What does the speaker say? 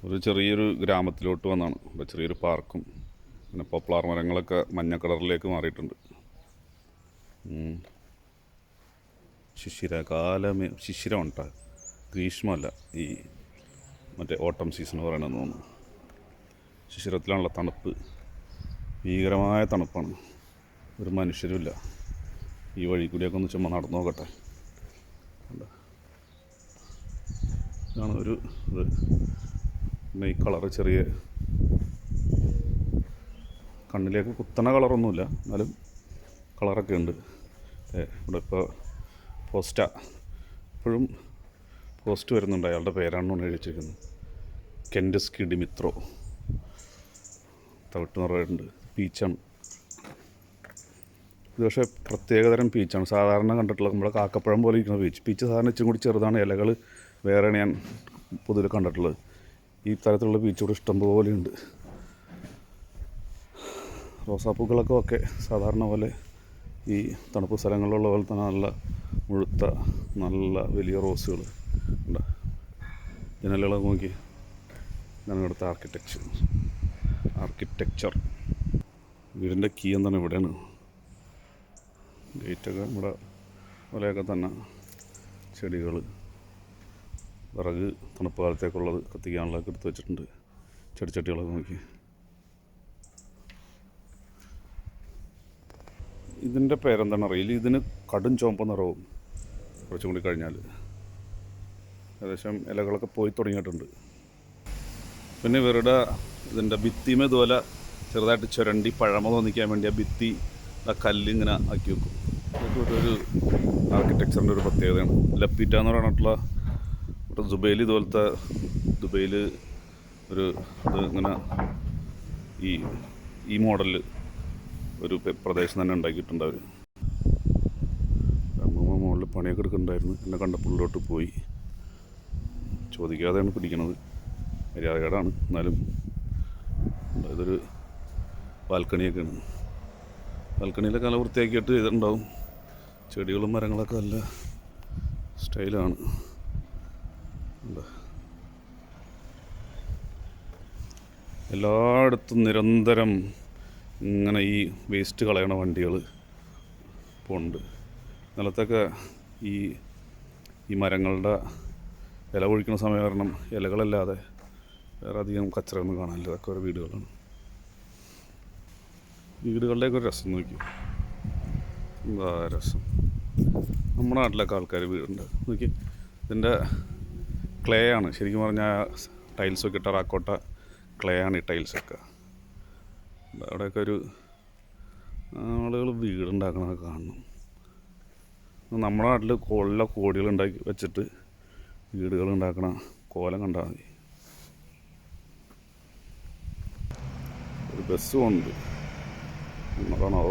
ഒരു ചെറിയൊരു ഗ്രാമത്തിലോട്ട് വന്നാണ്. ഇവിടെ ചെറിയൊരു പാർക്കും പിന്നെ പോപ്ലാർ മരങ്ങളൊക്കെ മഞ്ഞ കളറിലേക്ക് മാറിയിട്ടുണ്ട്. ശിശിരമുണ്ട്, ഗ്രീഷ്മല്ല, ഈ മറ്റേ ഓട്ടം സീസൺ പറയണമെന്ന് തോന്നുന്നു. ശിശിരത്തിലാണുള്ള തണുപ്പ്, ഭീകരമായ തണുപ്പാണ്. ഒരു മനുഷ്യരുമില്ല. ഈ വഴി കൂടിയൊക്കെ ഒന്ന് ചുമ്മാ നടന്നു നോക്കട്ടെ. ഇതാണ് ഒരു ഇത്. പിന്നെ ഈ കളറ് ചെറിയ കണ്ണിലേക്ക് കുത്തണ കളറൊന്നുമില്ല, എന്നാലും കളറൊക്കെ ഉണ്ട്. ഇവിടെ ഇപ്പോൾ ഇപ്പോഴും പോസ്റ്റ് വരുന്നുണ്ട്. അയാളുടെ പേരാണെന്ന് എഴുതി വെച്ചിരിക്കുന്നത്. കെൻഡസ്കി ഡിമിത്രോ. തവിട്ട് നിറയുണ്ട്. പീച്ചാണ് ഇത്. പക്ഷേ പ്രത്യേകതരം പീച്ചാണ്. സാധാരണ കണ്ടിട്ടുള്ളത് നമ്മുടെ കാക്കപ്പഴം പോലെ ഇരിക്കുന്ന പീച്ച് സാധാരണ ഇച്ചിരി കൂടി ചെറുതാണ്. ഇലകൾ വേറെയാണ് ഞാൻ പൊതുവെ കണ്ടിട്ടുള്ളത്. ഈ തരത്തിലുള്ള പീച്ച് ഇവിടെ ഇഷ്ടംപോലെ ഉണ്ട്. റോസാപ്പൂക്കളൊക്കെ ഒക്കെ സാധാരണ പോലെ ഈ തണുപ്പ് സ്ഥലങ്ങളിലുള്ള പോലെ തന്നെ നല്ല മുഴുത്ത നല്ല വലിയ റോസുകൾ ഉണ്ട്. ജനലുകളൊക്കെ നോക്കി. ഇതാണ് ഇവിടുത്തെ ആർക്കിടെക്ചർ. വീടിൻ്റെ കീ എന്താണ് ഇവിടെയാണ്. ഗേറ്റൊക്കെ ഇവിടെ പോലെയൊക്കെ തന്നെ. ചെടികൾ, വിറക് തണുപ്പ് കാലത്തേക്കുള്ളത് കത്തിക്കാനുള്ളതൊക്കെ എടുത്ത് വെച്ചിട്ടുണ്ട്. ചെടിച്ചട്ടികളൊക്കെ നോക്കി. ഇതിൻ്റെ പേരെന്താണ് അറിയില്ല. ഇതിന് കടും ചുവപ്പ് നിറവും കുറച്ചും കൂടി കഴിഞ്ഞാൽ. ഏകദേശം ഇലകളൊക്കെ പോയി തുടങ്ങിയിട്ടുണ്ട്. പിന്നെ ഇവരുടെ ഇതിൻ്റെ ഭിത്തിമേ ഇതുപോലെ ചെറുതായിട്ട് ചുരണ്ടി പഴമ തോന്നിക്കാൻ വേണ്ടി ആ ഭിത്തി ആ കല്ലിങ്ങനെ ആക്കി വെക്കും. ഇതൊക്കെ ഒരു ആർക്കിടെക്ചറിൻ്റെ ഒരു പ്രത്യേകതയാണ്. ലപ്പീറ്റ എന്ന് പറഞ്ഞിട്ടുള്ള ഇവിടെ ദുബൈയിൽ ഇതുപോലത്തെ ദുബൈയിൽ ഒരു ഇത് ഇങ്ങനെ ഈ മോഡലിൽ ഒരു പ്രദേശം തന്നെ ഉണ്ടാക്കിയിട്ടുണ്ട് അവർ. അമ്മൂമ്മ മുകളിൽ പണിയൊക്കെ എടുക്കുന്നുണ്ടായിരുന്നു. എന്നെ കണ്ടപ്പോൾ ഉള്ളിലോട്ട് പോയി. ചോദിക്കാതെയാണ് പിടിക്കണത്. മര്യാദകേടാണ്. എന്നാലും ഇതൊരു ബാൽക്കണിയൊക്കെയാണ്. ബാൽക്കണിയിലൊക്കെ നല്ല വൃത്തിയാക്കിയിട്ട് ഇതുണ്ടാവും. ചെടികളും മരങ്ങളൊക്കെ നല്ല സ്റ്റൈലാണ്. എല്ലായിടത്തും നിരന്തരം ഇങ്ങനെ ഈ വേസ്റ്റ് കളയണ വണ്ടികൾ പോകുന്നുണ്ട്. നിലത്തൊക്കെ ഈ മരങ്ങളുടെ ഇല ഒഴിക്കുന്ന സമയം കാരണം ഇലകളല്ലാതെ വേറെ അധികം കച്ചറയൊന്നും കാണാനില്ല. അതൊക്കെ ഓരോ വീടുകളാണ്. വീടുകളുടെയൊക്കെ ഒരു രസം നോക്കി. എന്താ രസം. നമ്മുടെ നാട്ടിലൊക്കെ ആൾക്കാർ വീടുണ്ട് നോക്കി. ഇതിൻ്റെ ക്ലേ ആണ് ശരിക്കും പറഞ്ഞാൽ. ടൈൽസൊക്കെ ടെറാക്കോട്ട ക്ലേ ആണ് ഈ ടൈൽസൊക്കെ. അവിടെയൊക്കെ ഒരു ആളുകൾ വീടുണ്ടാക്കണതൊക്കെ കാണണം. നമ്മുടെ നാട്ടിൽ കൊള്ള കോടികളുണ്ടാക്കി വെച്ചിട്ട് വീടുകൾ ഉണ്ടാക്കണ കോലം കണ്ടാൽ മതി. ഒരു ബസ് പോകുന്നുണ്ട്. എന്നതാണോ